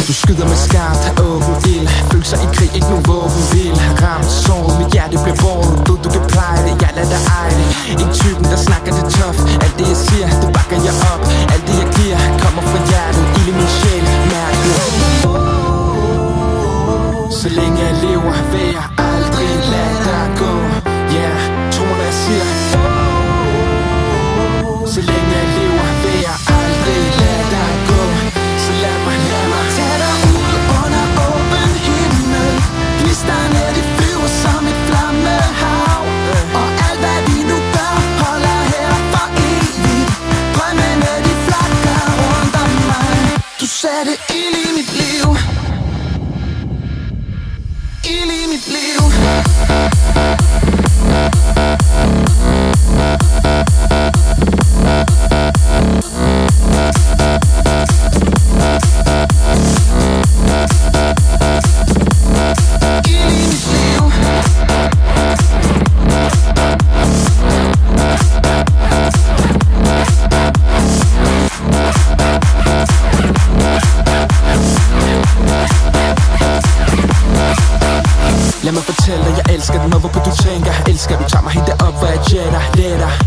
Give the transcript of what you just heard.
Du skyder med skarpt, åben ild. Følelser i krig, ikke nogen våbenhvil. Ramt såret, mit hjerte bliver båret. Ved du kan pleje det, jeg lader dig eje det. En typen der snakker det tough. Alt det jeg siger, det bakker jeg op. Alt det jeg giver, kommer fra hjertet. Ild i min sjæl, mærk det. Så længe jeg lever, vil jeg aldrig lade dig gå. Yeah, tro mig når jeg siger. Så længe jeg lever, vil jeg aldrig lade dig gå. Så lad mig tage dig ud under åben himmel. Gnisterne de flyver som et flammehav. Og alt hvad vi nu gør, holder her for evigt. Drømmene de flakker rundt om mig. Du satte ild i mit liv. Ild i mit liv. Lad mig fortælle dig, jeg elsker den måde, hvorpå du tænker. Elsker du tager mig helt derop, hvor jeg jetter letter.